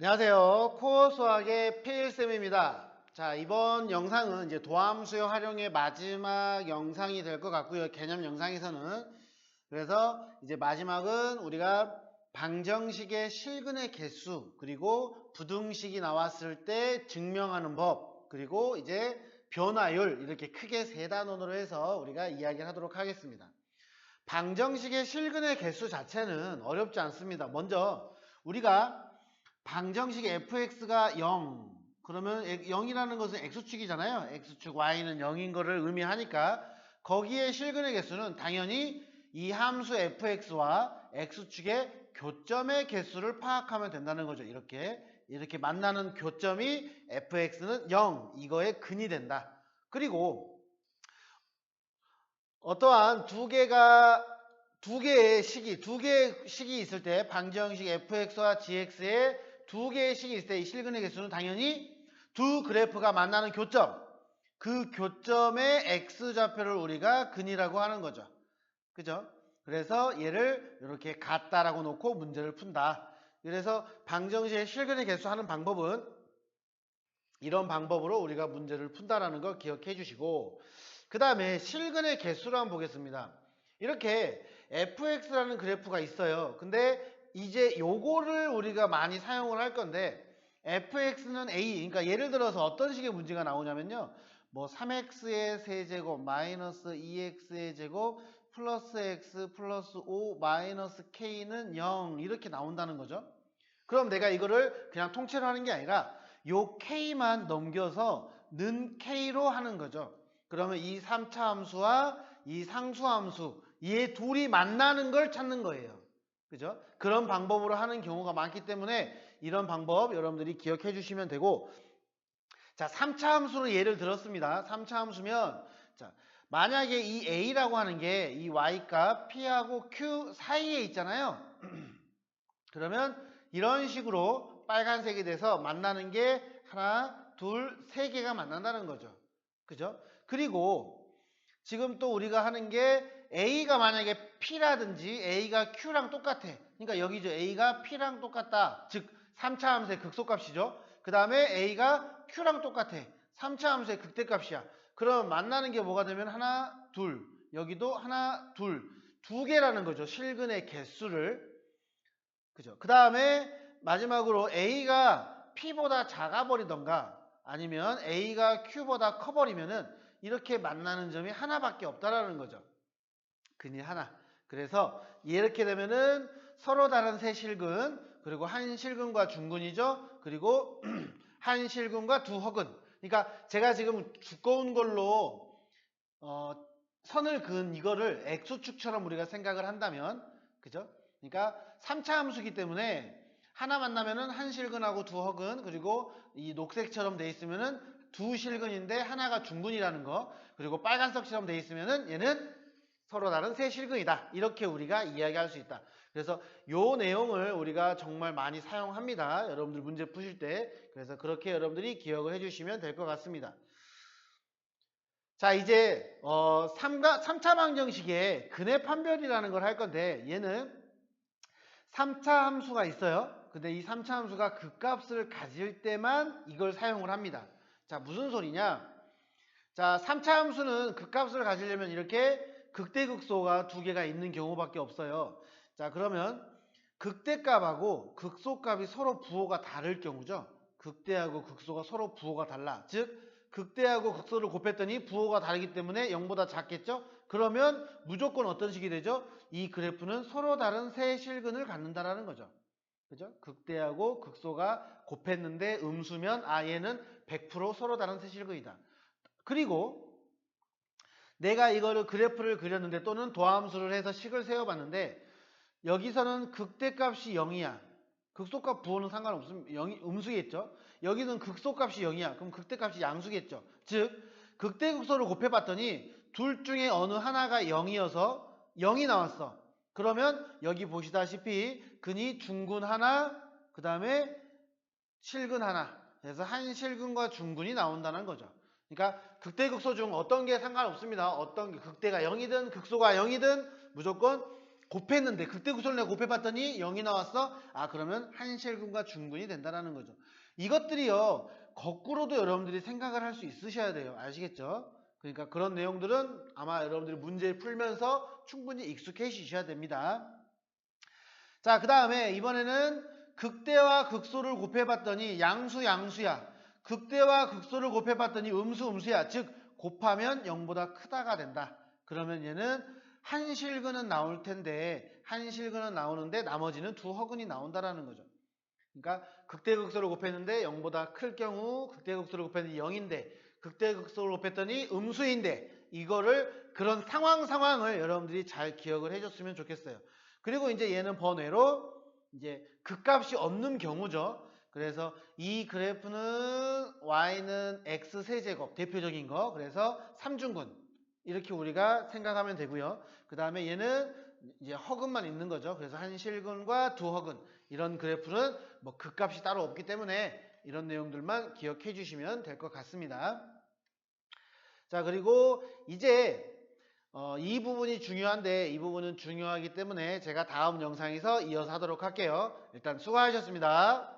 안녕하세요. 코어 수학의 필쌤입니다. 자, 이번 영상은 이제 도함수의 활용의 마지막 영상이 될 것 같고요. 개념 영상에서는. 그래서 이제 마지막은 우리가 방정식의 실근의 개수, 그리고 부등식이 나왔을 때 증명하는 법, 그리고 이제 변화율, 이렇게 크게 세 단원으로 해서 우리가 이야기를 하도록 하겠습니다. 방정식의 실근의 개수 자체는 어렵지 않습니다. 먼저 우리가 방정식 fx가 0 그러면 0이라는 것은 x축이잖아요. x축 y는 0인 것을 의미하니까 거기에 실근의 개수는 당연히 이 함수 fx와 x축의 교점의 개수를 파악하면 된다는 거죠. 이렇게 만나는 교점이 fx는 0 이거의 근이 된다. 그리고 어떠한 두 개의 식이 있을 때 방정식 fx와 gx의 두 개의 식이 있을 때 이 실근의 개수는 당연히 두 그래프가 만나는 교점, 그 교점의 x좌표를 우리가 근이라고 하는 거죠. 그죠? 그래서 얘를 이렇게 같다라고 놓고 문제를 푼다. 그래서 방정식의 실근의 개수 하는 방법은 이런 방법으로 우리가 문제를 푼다라는 걸 기억해 주시고, 그 다음에 실근의 개수를 한번 보겠습니다. 이렇게 fx라는 그래프가 있어요. 근데 이제 요거를 우리가 많이 사용을 할 건데, fx는 a, 그러니까 예를 들어서 어떤 식의 문제가 나오냐면요, 뭐 3x의 세제곱 마이너스 2x의 제곱 플러스 x 플러스 5 마이너스 k는 0 이렇게 나온다는 거죠. 그럼 내가 이거를 그냥 통째로 하는 게 아니라 요 k만 넘겨서 는 k로 하는 거죠. 그러면 이 3차 함수와 이 상수 함수, 얘 둘이 만나는 걸 찾는 거예요. 그죠? 그런 방법으로 하는 경우가 많기 때문에 이런 방법 여러분들이 기억해 주시면 되고, 자, 3차 함수로 예를 들었습니다. 3차 함수면, 자, 만약에 이 a라고 하는 게 이 y값 p하고 q 사이에 있잖아요. 그러면 이런 식으로 빨간색이 돼서 만나는 게 하나, 둘, 세 개가 만난다는 거죠. 그죠? 그리고 지금 또 우리가 하는 게 A가 만약에 P라든지 A가 Q랑 똑같아. 그러니까 여기죠. A가 P랑 똑같다. 즉 3차 함수의 극소값이죠. 그 다음에 A가 Q랑 똑같아. 3차 함수의 극대값이야. 그럼 만나는 게 뭐가 되면 하나, 둘. 여기도 하나, 둘. 두 개라는 거죠. 실근의 개수를. 그죠? 그 다음에 마지막으로 A가 P보다 작아버리던가 아니면 A가 Q보다 커버리면은 이렇게 만나는 점이 하나밖에 없다라는 거죠. 근이 하나. 그래서 이렇게 되면은 서로 다른 세 실근, 그리고 한 실근과 중근이죠. 그리고 한 실근과 두 허근. 그러니까 제가 지금 두꺼운 걸로 선을 그은 이거를 X축처럼 우리가 생각을 한다면, 그죠? 그러니까 3차 함수기 때문에 하나 만나면은 한 실근하고 두 허근, 그리고 이 녹색처럼 돼 있으면은 두 실근인데 하나가 중근이라는 거, 그리고 빨간색처럼 돼 있으면은 얘는 서로 다른 세 실근이다. 이렇게 우리가 이야기할 수 있다. 그래서 요 내용을 우리가 정말 많이 사용합니다. 여러분들 문제 푸실 때. 그래서 그렇게 여러분들이 기억을 해주시면 될 것 같습니다. 자, 이제 3차 방정식의 근의 판별이라는 걸 할 건데, 얘는 3차 함수가 있어요. 근데 이 3차 함수가 극값을 가질 때만 이걸 사용을 합니다. 자, 무슨 소리냐? 자, 3차 함수는 극값을 가지려면 이렇게 극대극소가 두 개가 있는 경우밖에 없어요. 자, 그러면 극대값하고 극소값이 서로 부호가 다를 경우죠. 극대하고 극소가 서로 부호가 달라. 즉 극대하고 극소를 곱했더니 부호가 다르기 때문에 0보다 작겠죠? 그러면 무조건 어떤 식이 되죠? 이 그래프는 서로 다른 세 실근을 갖는다라는 거죠. 그죠? 극대하고 극소가 곱했는데 음수면 얘는 100% 서로 다른 세 실근이다. 그리고 내가 이거를 그래프를 그렸는데 또는 도함수를 해서 식을 세워봤는데 여기서는 극대값이 0이야. 극소값 부호는 상관없으면 음수겠죠. 여기는 극소값이 0이야. 그럼 극대값이 양수겠죠. 즉 극대극소를 곱해봤더니 둘 중에 어느 하나가 0이어서 0이 나왔어. 그러면 여기 보시다시피 근이 중근 하나, 그 다음에 실근 하나. 그래서 한 실근과 중근이 나온다는 거죠. 그러니까 극대극소 중 어떤 게 상관없습니다. 어떤 게 극대가 0이든 극소가 0이든 무조건 곱했는데 극대극소를 내가 곱해봤더니 0이 나왔어. 아 그러면 한실근과 중근이 된다라는 거죠. 이것들이요 거꾸로도 여러분들이 생각을 할 수 있으셔야 돼요. 아시겠죠? 그러니까 그런 내용들은 아마 여러분들이 문제를 풀면서 충분히 익숙해지셔야 됩니다. 자, 그 다음에 이번에는 극대와 극소를 곱해봤더니 양수야. 극대와 극소를 곱해봤더니 음수야. 즉 곱하면 0보다 크다가 된다. 그러면 얘는 한실근은 나올 텐데 한실근은 나오는데 나머지는 두 허근이 나온다라는 거죠. 그러니까 극대극소를 곱했는데 0보다 클 경우 극대극소를 곱했더니 0인데 극대극소를 곱했더니 음수인데 이거를 그런 상황을 여러분들이 잘 기억을 해줬으면 좋겠어요. 그리고 이제 얘는 번외로 이제 극값이 없는 경우죠. 그래서 이 그래프는 y는 x 세제곱 대표적인 거. 그래서 삼중근 이렇게 우리가 생각하면 되고요. 그 다음에 얘는 이제 허근만 있는 거죠. 그래서 한실근과 두 허근 이런 그래프는 뭐 극값이 따로 없기 때문에 이런 내용들만 기억해 주시면 될 것 같습니다. 자 그리고 이제 이 부분이 중요한데 이 부분은 중요하기 때문에 제가 다음 영상에서 이어서 하도록 할게요. 일단 수고하셨습니다.